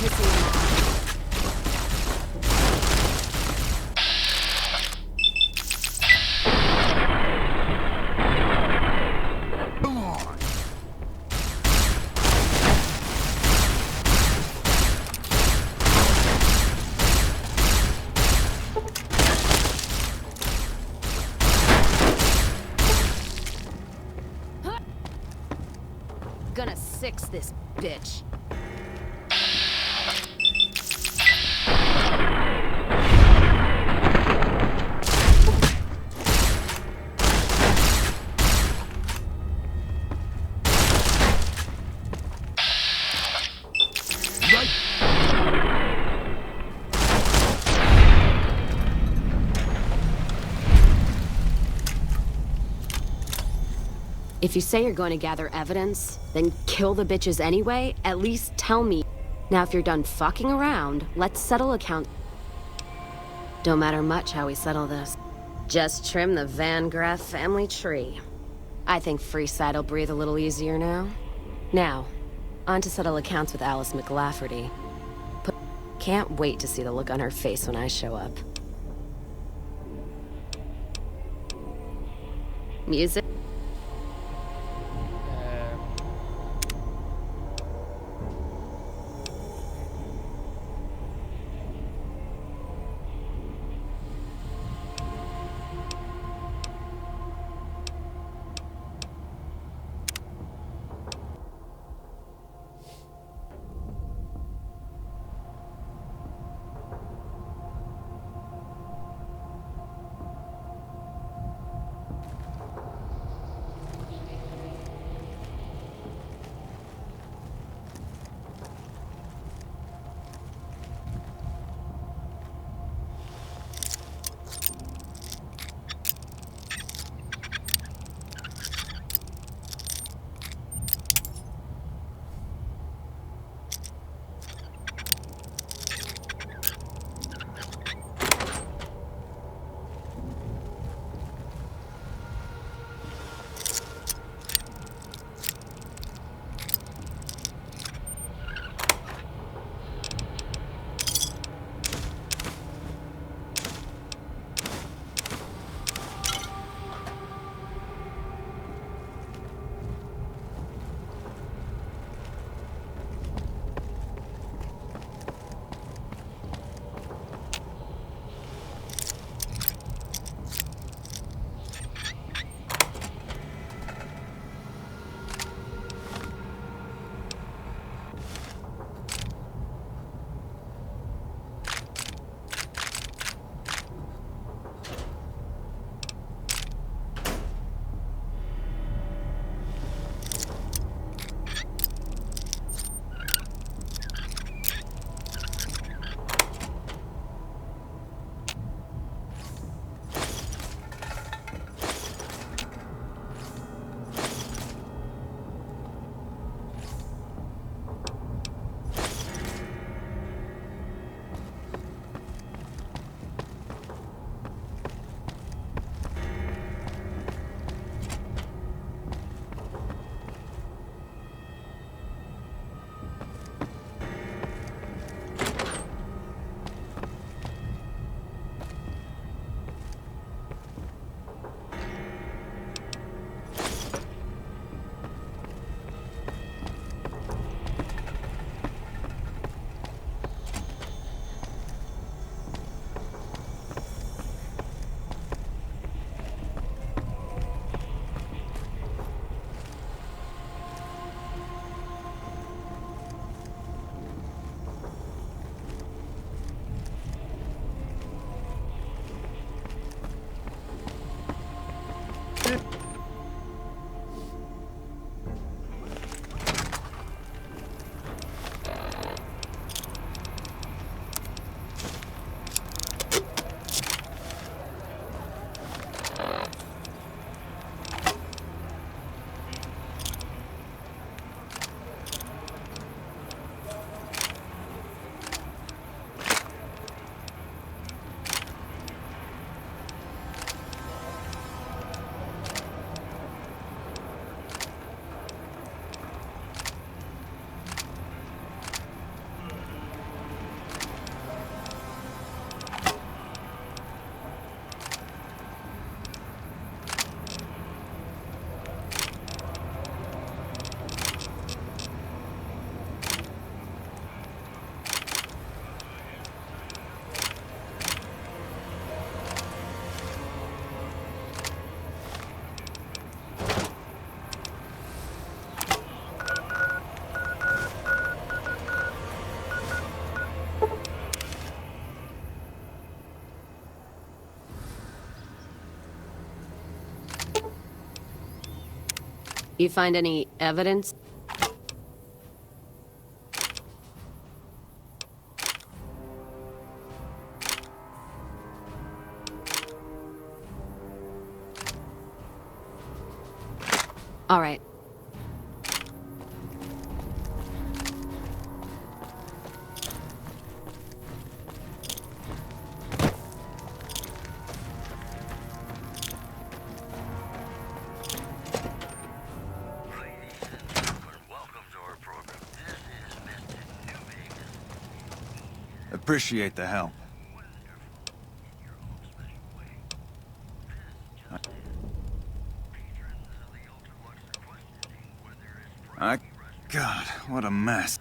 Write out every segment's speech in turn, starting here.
pissing him off. Gonna six this bitch. If you say you're going to gather evidence, then kill the bitches anyway, at least tell me. Now if you're done fucking around, let's settle accounts. Don't matter much how we settle this. Just trim the Van Graff family tree. I think Freeside will breathe a little easier now. Now, on to settle accounts with Alice McLafferty. Can't wait to see the look on her face when I show up. Music? You find any evidence? All right. Appreciate the help. God, what a mess.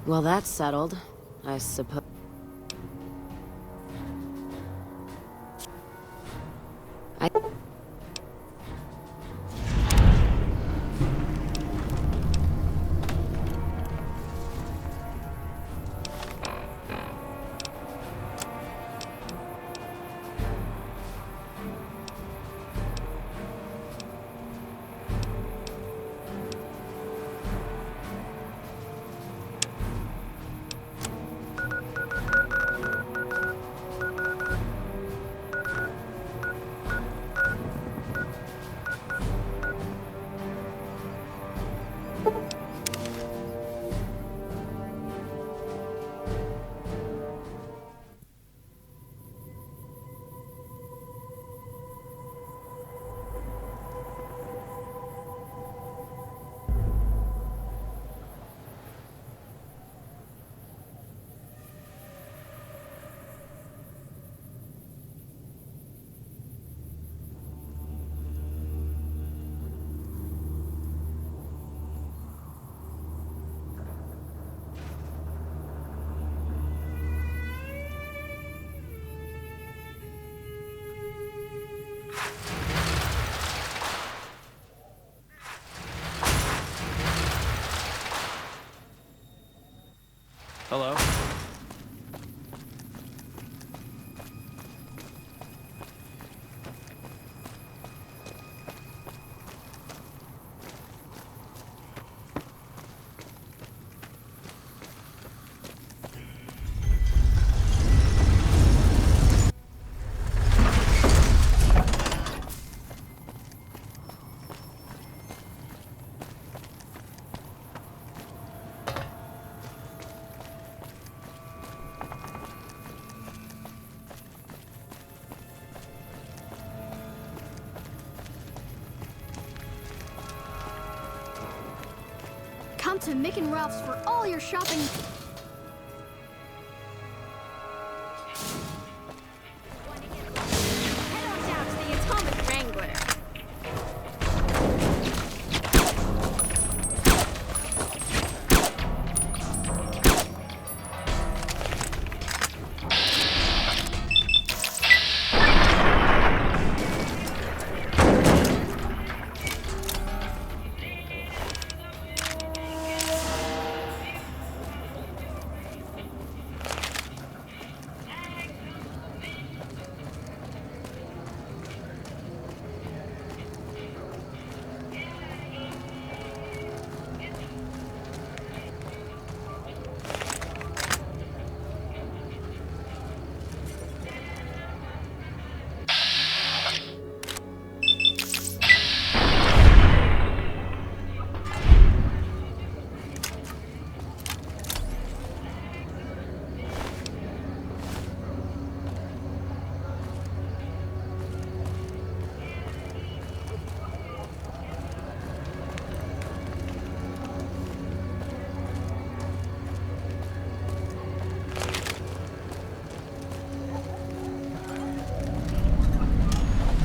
Well, that's settled, I suppose. Hello? Come to Mick and Ralph's for all your shopping. Head on down to the Atomic Wrangler.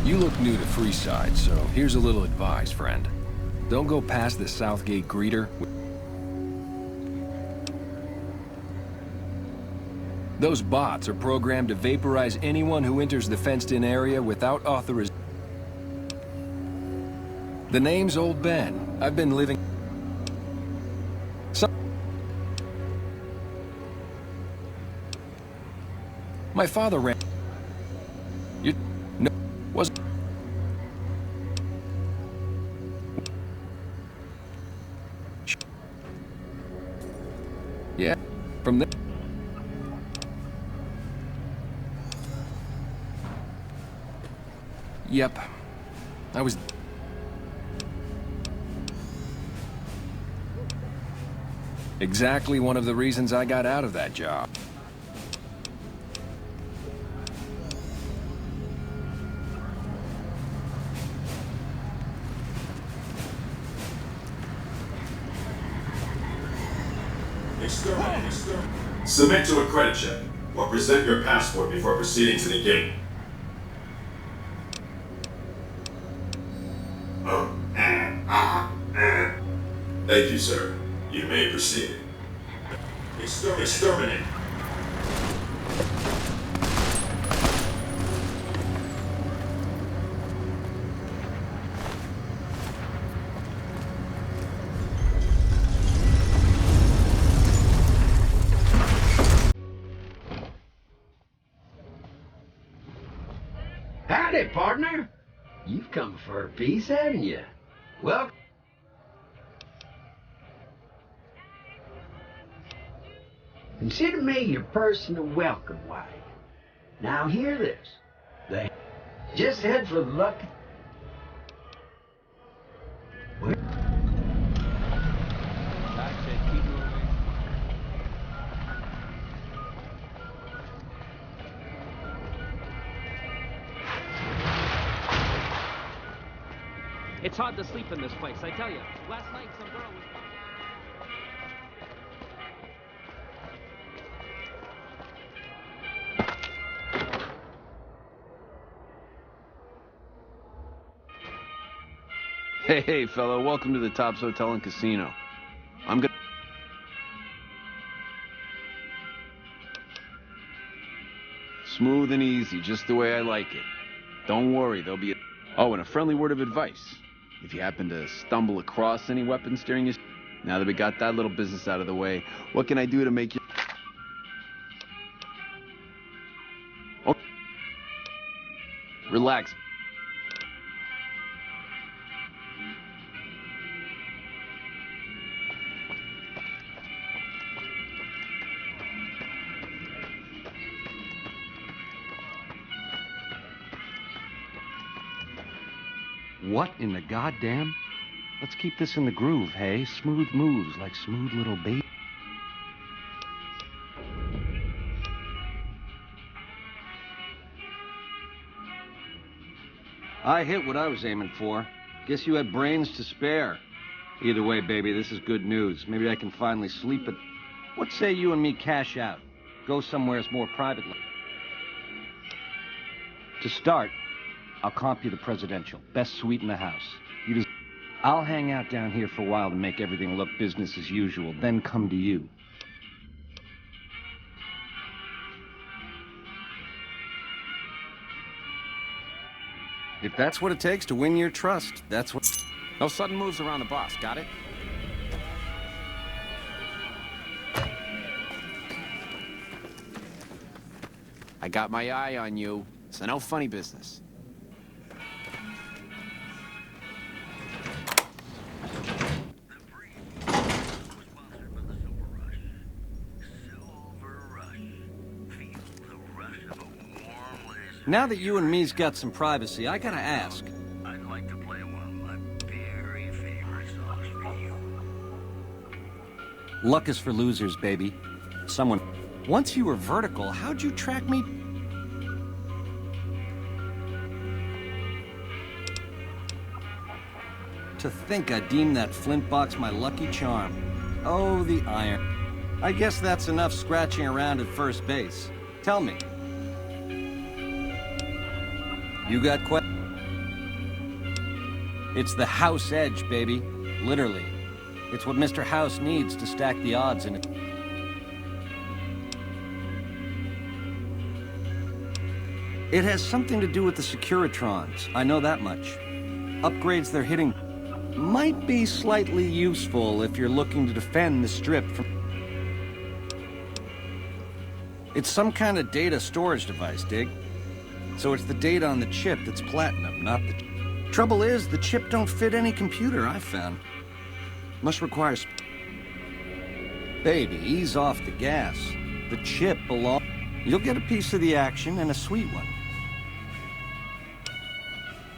You look new to Freeside, so here's a little advice, friend. Don't go past the Southgate greeter. Those bots are programmed to vaporize anyone who enters the fenced-in area without authorization. The name's Old Ben. I've been living... My father ran... You... No... Was... Yeah, from there... Yep. I was... Exactly one of the reasons I got out of that job. Submit to a credit check, or present your passport before proceeding to the gate. Thank you, sir. You may proceed. Exterminate. Howdy, partner. You've come for a piece, haven't you? Well, consider me your personal welcome wagon. Now hear this. They just head for the lucky... It's hard to sleep in this place, I tell you. Last night some girl was... Hey, fella, welcome to the Tops Hotel and Casino. I'm gonna... Smooth and easy, just the way I like it. Don't worry, there'll be a... Oh, and a friendly word of advice. If you happen to stumble across any weapons during your... Now that we got that little business out of the way, what can I do to make you... Oh. Relax. What in the goddamn? Let's keep this in the groove, hey? Smooth moves like smooth little baby. I hit what I was aiming for. Guess you had brains to spare. Either way, baby, this is good news. Maybe I can finally sleep at... What say you and me cash out? Go somewheres more privately. To start, I'll comp you the presidential. Best suite in the house. I'll hang out down here for a while to make everything look business as usual, then come to you. If that's what it takes to win your trust, that's what... No sudden moves around the boss, got it? I got my eye on you, so no funny business. Now that you and me's got some privacy, I gotta ask. I'd like to play one of my very favorite songs for you. Luck is for losers, baby. Someone... Once you were vertical, how'd you track me? To think I deemed that flint box my lucky charm. Oh, the iron. I guess that's enough scratching around at first base. Tell me. You got questions? It's the house edge, baby. Literally. It's what Mr. House needs to stack the odds in it. It has something to do with the Securitrons. I know that much. Upgrades they're hitting might be slightly useful if you're looking to defend the strip from... It's some kind of data storage device, dig? So it's the data on the chip that's platinum, not the... Trouble is, the chip don't fit any computer I've found. Must require... Baby, ease off the gas. The chip belongs... You'll get a piece of the action and a sweet one.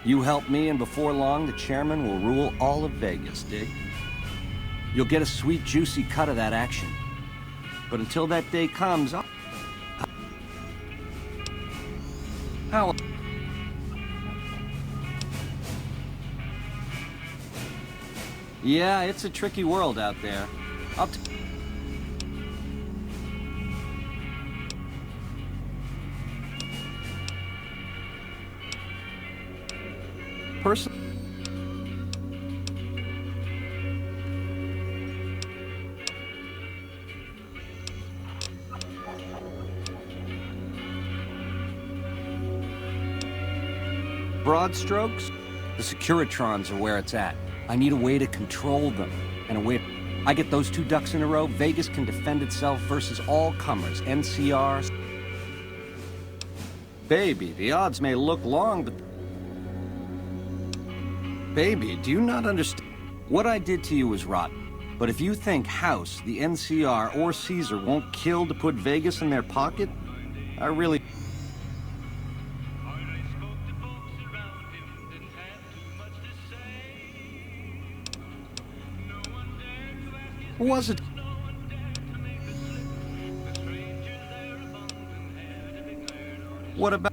You help me, and before long, the chairman will rule all of Vegas, dig? You'll get a sweet, juicy cut of that action. But until that day comes, How? Yeah, it's a tricky world out there. Broad strokes, the Securitrons are where it's at. I need a way to control them, and a way... I get those two ducks in a row, Vegas can defend itself versus all comers, NCRs. Baby, the odds may look long, but... Baby, do you not understand? What I did to you was rotten. But if you think House, the NCR, or Caesar won't kill to put Vegas in their pocket, I really... Was it? What about...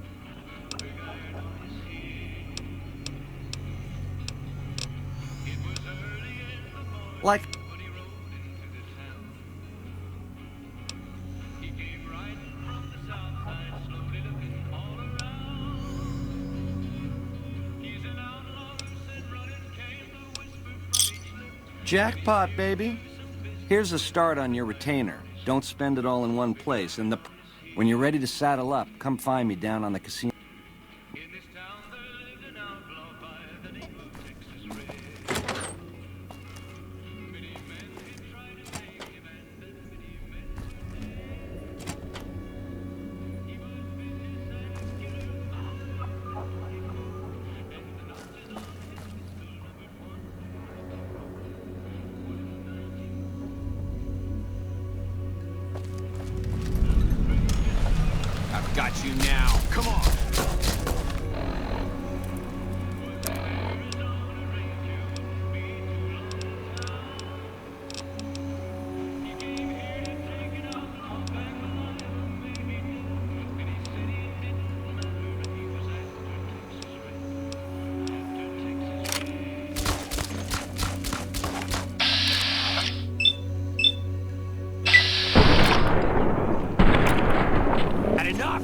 Like... Jackpot, baby. Here's a start on your retainer. Don't spend it all in one place. And when you're ready to saddle up, come find me down on the casino. Got you now. Come on. Had enough.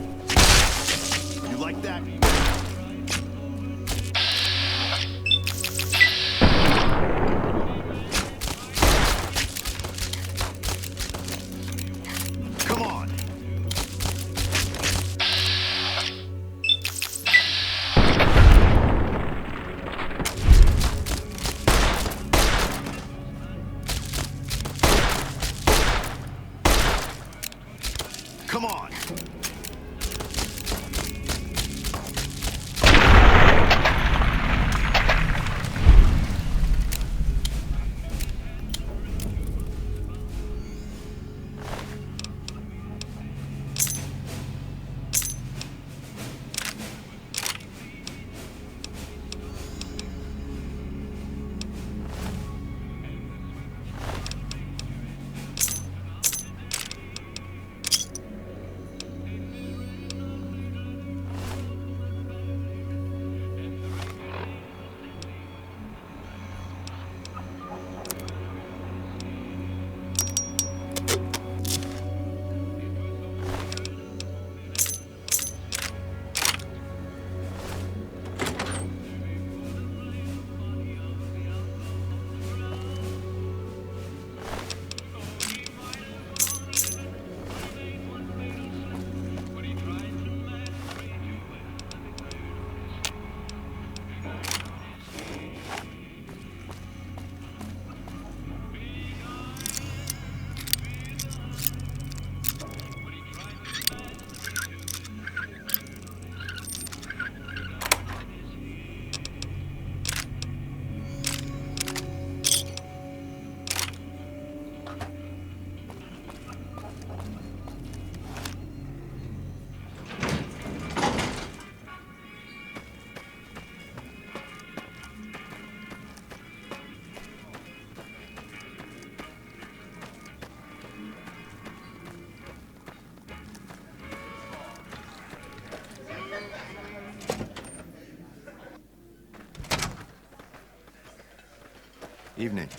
Evening.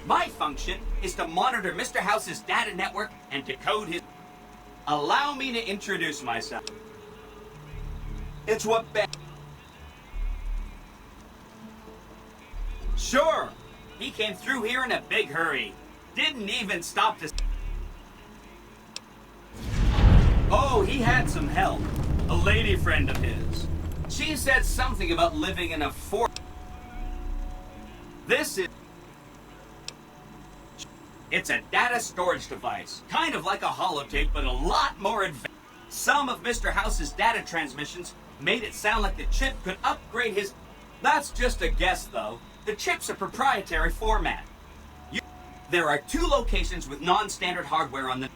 My function is to monitor Mr. House's data network and decode his... Allow me to introduce myself. It's what Sure, he came through here in a big hurry. Didn't even stop to... Oh, he had some help. A lady friend of his. She said something about living in a fort. This is... It's a data storage device. Kind of like a holotape, but a lot more advanced. Some of Mr. House's data transmissions made it sound like the chip could upgrade his... That's just a guess, though. The chip's a proprietary format. There are 2 locations with non-standard hardware on the...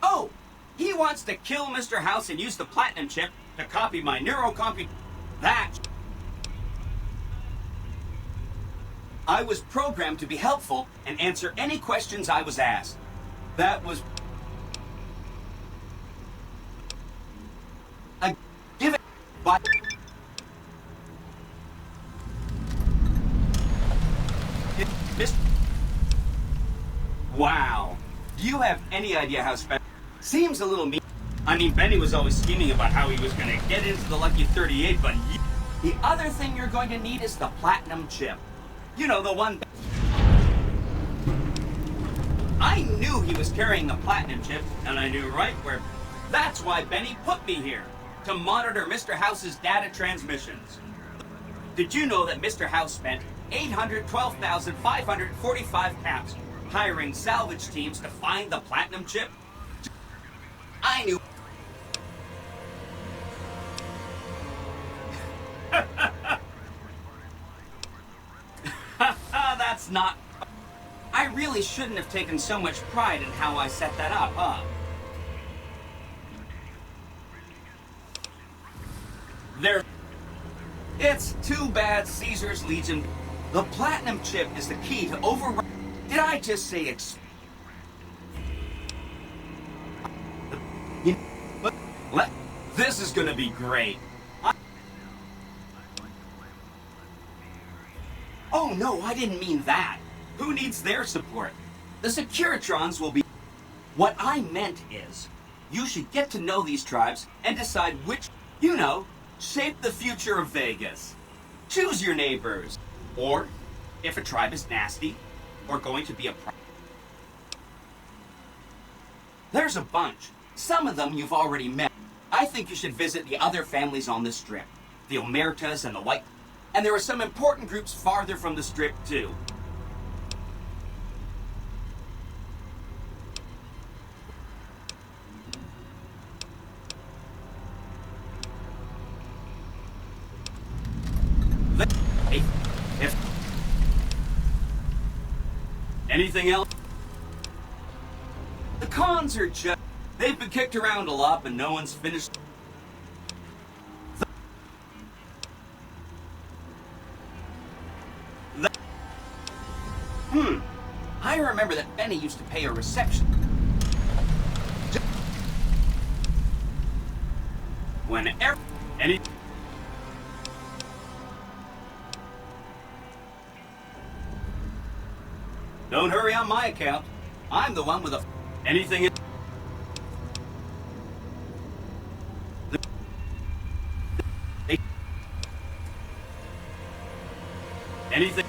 Oh! He wants to kill Mr. House and use the platinum chip to copy my neurocomput... That... I was programmed to be helpful and answer any questions I was asked. That was... I give it... But... Wow. Do you have any idea how special... Seems a little mean. I mean, Benny was always scheming about how he was going to get into the Lucky 38, but... The other thing you're going to need is the platinum chip. You know, the one... I knew he was carrying the platinum chip, and I knew right where... That's why Benny put me here, to monitor Mr. House's data transmissions. Did you know that Mr. House spent 812,545 caps hiring salvage teams to find the platinum chip? I knew... That's not... I really shouldn't have taken so much pride in how I set that up, huh? It's too bad Caesar's Legion... The platinum chip is the key to override... Did I just say This is gonna be great. Oh no, I didn't mean that. Who needs their support? The Securitrons will be... What I meant is, you should get to know these tribes and decide which, you know, shape the future of Vegas. Choose your neighbors. Or, if a tribe is nasty, or going to be a problem. There's a bunch. Some of them you've already met. I think you should visit the other families on the Strip. The Omertas and the White... And there are some important groups farther from the Strip, too. Anything else? The cons are just... They've been kicked around a lot, but no one's finished... I remember that Benny used to pay a reception. Whenever... Any... Don't hurry on my account. I'm the one with a... Anything... Anything...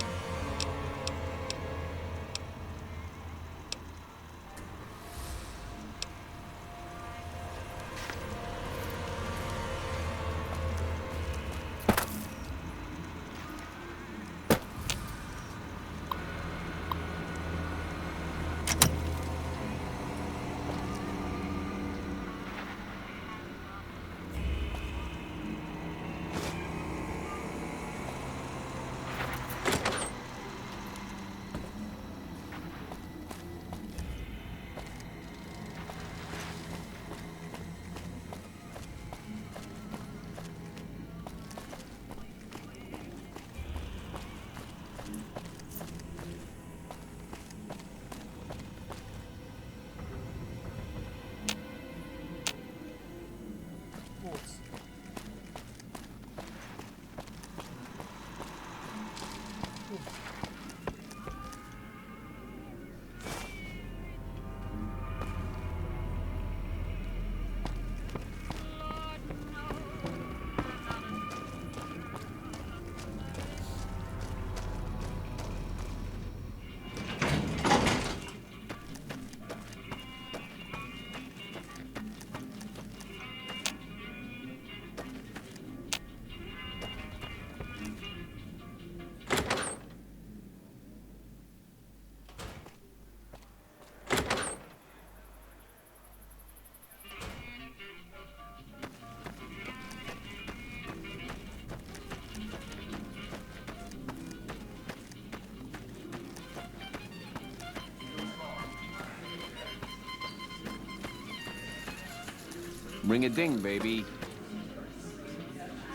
Ring a ding, baby.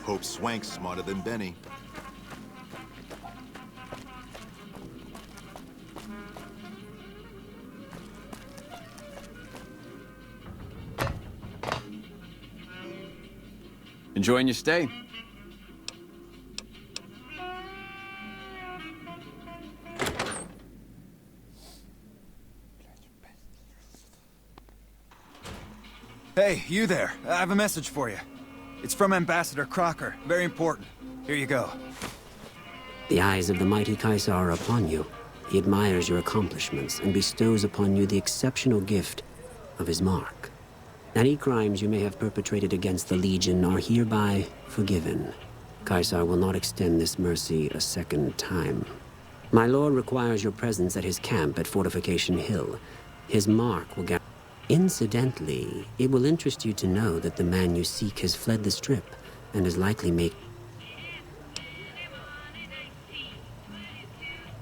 Hope Swank's smarter than Benny. Enjoying your stay? Hey, you there. I have a message for you. It's from Ambassador Crocker. Very important. Here you go. The eyes of the mighty Caesar are upon you. He admires your accomplishments and bestows upon you the exceptional gift of his mark. Any crimes you may have perpetrated against the Legion are hereby forgiven. Caesar will not extend this mercy a second time. My lord requires your presence at his camp at Fortification Hill. His mark will guarantee... Incidentally, it will interest you to know that the man you seek has fled the Strip and is likely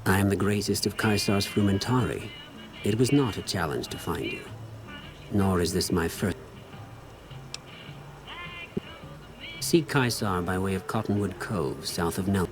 I am the greatest of Caesar's frumentari. It was not a challenge to find you. Nor is this my first. Seek Caesar by way of Cottonwood Cove, south of Nel.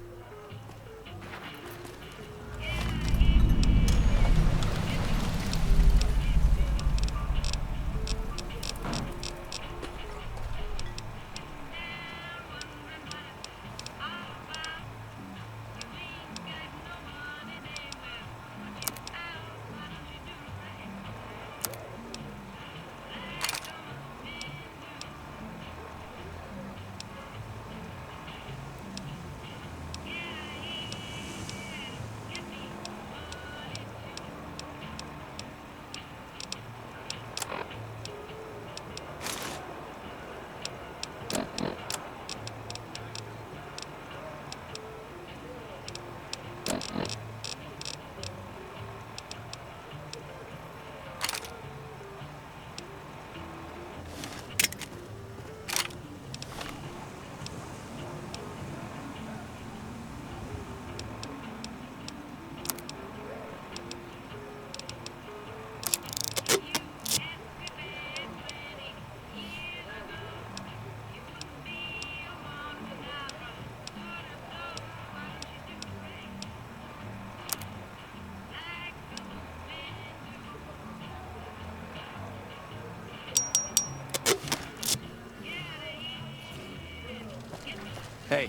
Hey.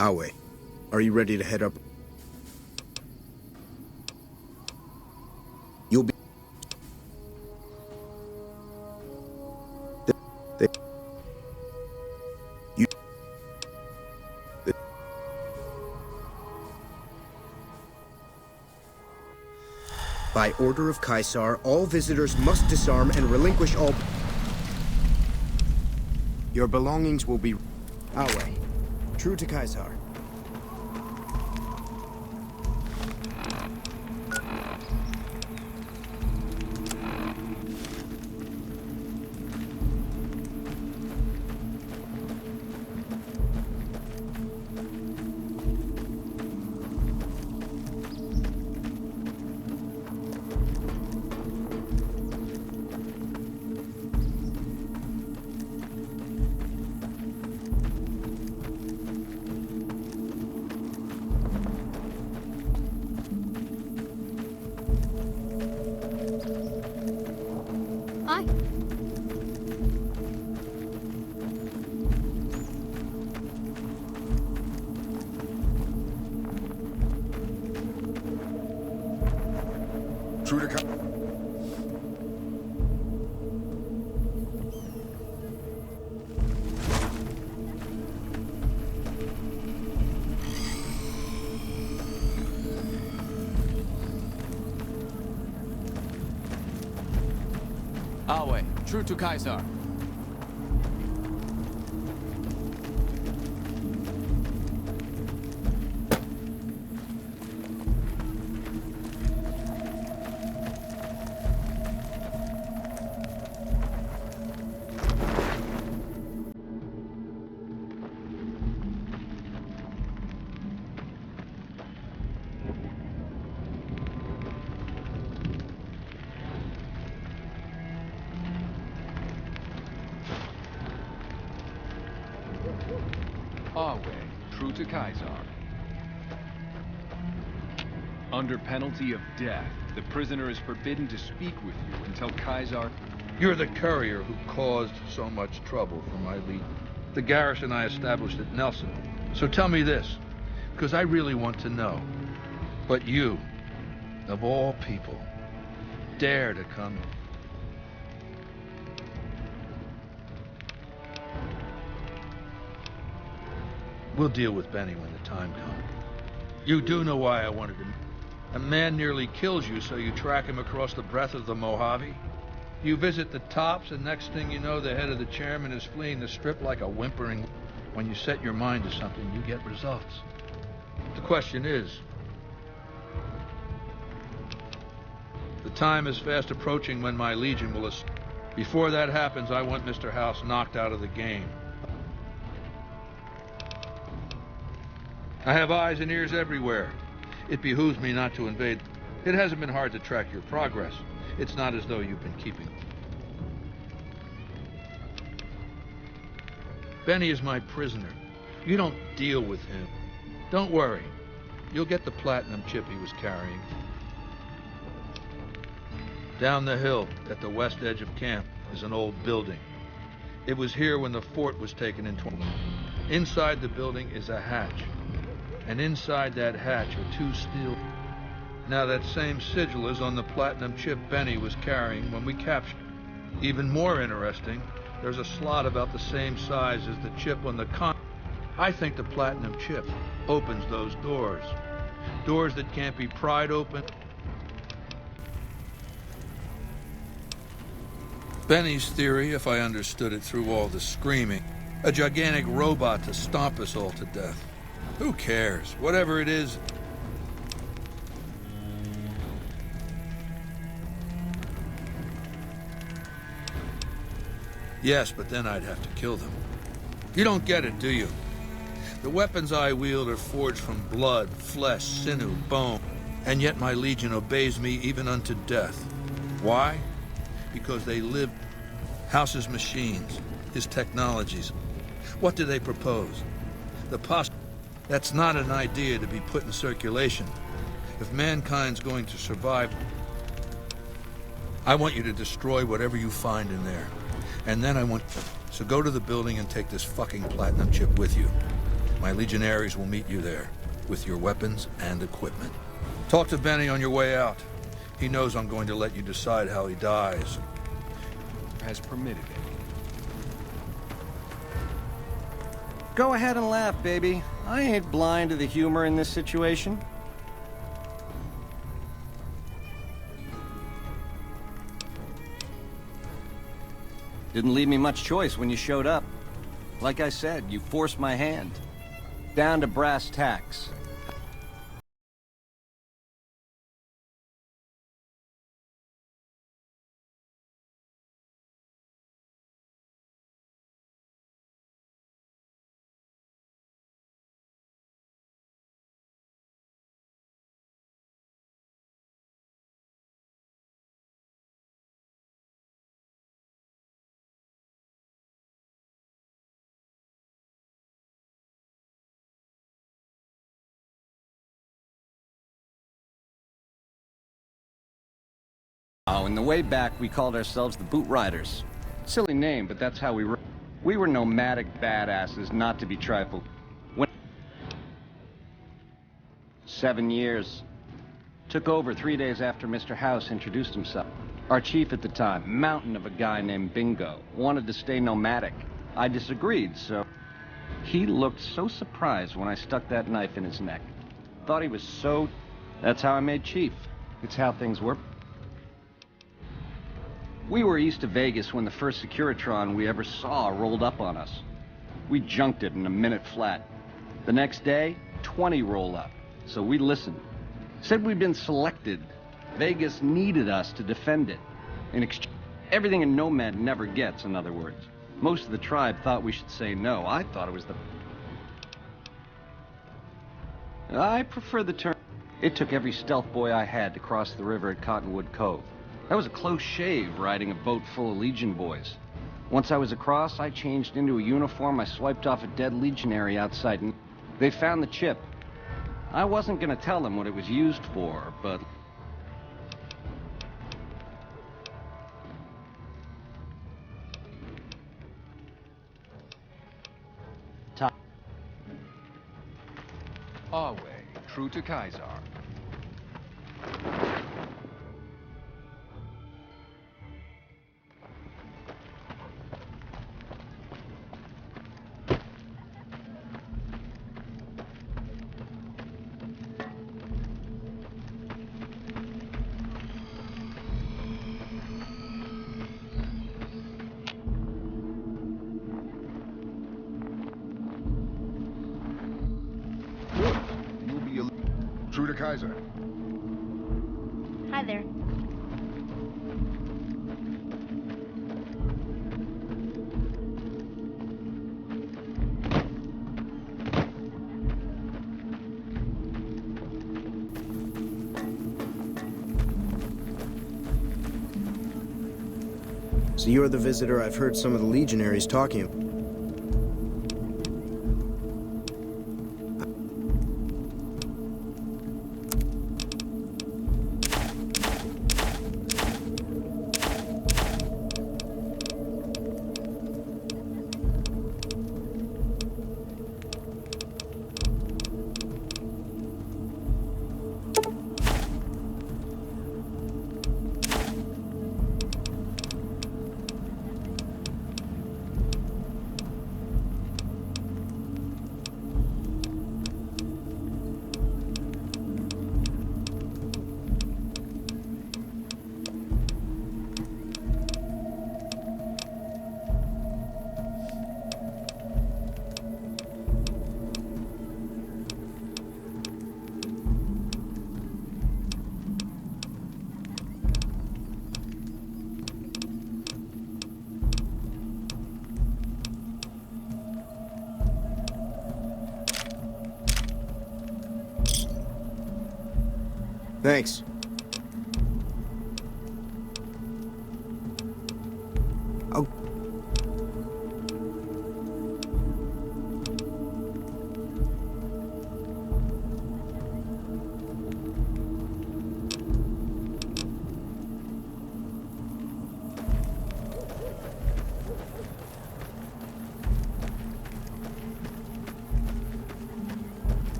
Awe, are you ready to head up? You'll be... By order of Caesar, all visitors must disarm and relinquish all... Your belongings will be... Awe, true to Caesar. Hi. True to Awe, true to Caesar. Awe, true to Caesar. Under penalty of death, the prisoner is forbidden to speak with you until Caesar... You're the courier who caused so much trouble for my lead. The garrison I established at Nelson. So tell me this, because I really want to know. But you, of all people, dare to come... We'll deal with Benny when the time comes. You do know why I wanted him. A man nearly kills you, so you track him across the breadth of the Mojave. You visit the tops, and next thing you know, the head of the chairman is fleeing the strip like a whimpering... When you set your mind to something, you get results. The question is... The time is fast approaching when my legion will... Before that happens, I want Mr. House knocked out of the game. I have eyes and ears everywhere. It behooves me not to invade. It hasn't been hard to track your progress. It's not as though you've been keeping. Benny is my prisoner. You don't deal with him. Don't worry. You'll get the platinum chip he was carrying. Down the hill, at the west edge of camp, is an old building. It was here when the fort was taken in 20... Inside the building is a hatch. And inside that hatch are two steel... Now that same sigil is on the platinum chip Benny was carrying when we captured. Even more interesting, there's a slot about the same size as the chip on the con... I think the platinum chip opens those doors. Doors that can't be pried open. Benny's theory, if I understood it through all the screaming, a gigantic robot to stomp us all to death. Who cares? Whatever it is... Yes, but then I'd have to kill them. You don't get it, do you? The weapons I wield are forged from blood, flesh, sinew, bone, and yet my legion obeys me even unto death. Why? Because they live House's machines, his technologies. What do they propose? That's not an idea to be put in circulation. If mankind's going to survive, I want you to destroy whatever you find in there. And then I want... So go to the building and take this fucking platinum chip with you. My legionaries will meet you there, with your weapons and equipment. Talk to Benny on your way out. He knows I'm going to let you decide how he dies. Has permitted it. Go ahead and laugh, baby. I ain't blind to the humor in this situation. Didn't leave me much choice when you showed up. Like I said, you forced my hand. Down to brass tacks. Oh, in the way back, we called ourselves the Boot Riders. Silly name, but that's how we were. We were nomadic badasses, not to be trifled. 7 years. Took over 3 days after Mr. House introduced himself. Our chief at the time, mountain of a guy named Bingo, wanted to stay nomadic. I disagreed, so... He looked so surprised when I stuck that knife in his neck. Thought he was so... That's how I made chief. It's how things were. We were east of Vegas when the first Securitron we ever saw rolled up on us. We junked it in a minute flat. The next day, 20 roll up. So we listened. Said we'd been selected. Vegas needed us to defend it. In exchange, everything a nomad never gets, in other words. Most of the tribe thought we should say no. I thought it was I prefer the term. It took every stealth boy I had to cross the river at Cottonwood Cove. That was a close shave, riding a boat full of Legion boys. Once I was across, I changed into a uniform. I swiped off a dead legionary outside, and they found the chip. I wasn't gonna tell them what it was used for, but... Our way, true to Kaiser. True to Kaiser. Hi there. So you're the visitor I've heard some of the legionaries talking about. Thanks. Oh.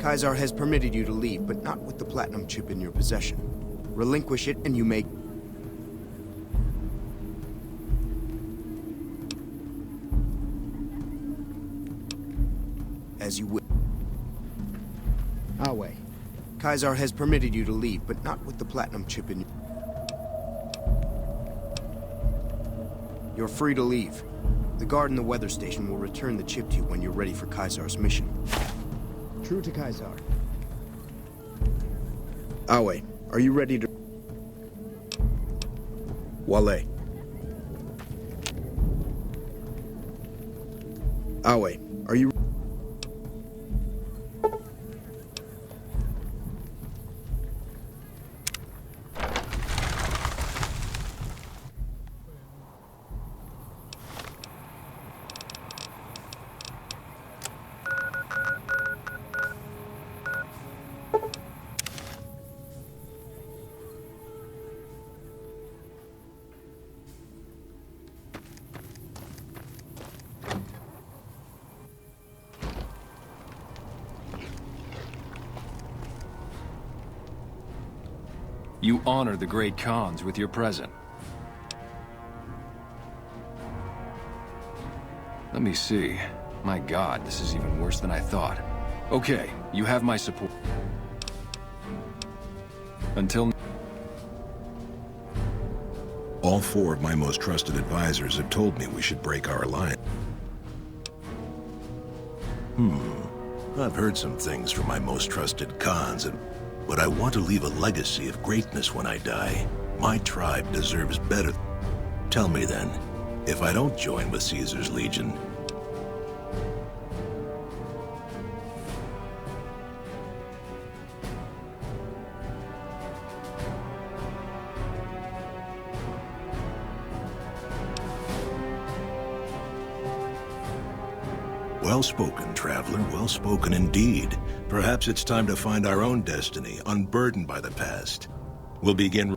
Kaisar has permitted you to leave, but not with the platinum chip in your possession. Relinquish it and you may... As you will. Away. Kaisar has permitted you to leave, but not with the platinum chip in... You're free to leave. The guard in the weather station will return the chip to you when you're ready for Kaisar's mission. True to Kaisar. Awe, are you ready to... Wale. Awe, are you... You honor the great Khans with your present. Let me see. My God, this is even worse than I thought. Okay, you have my support. Until... All 4 of my most trusted advisors have told me we should break our alliance. I've heard some things from my most trusted Khans, but I want to leave a legacy of greatness when I die. My tribe deserves better. Tell me then, if I don't join with Caesar's Legion... Well spoken, traveler, well spoken indeed. Perhaps it's time to find our own destiny, unburdened by the past. We'll begin...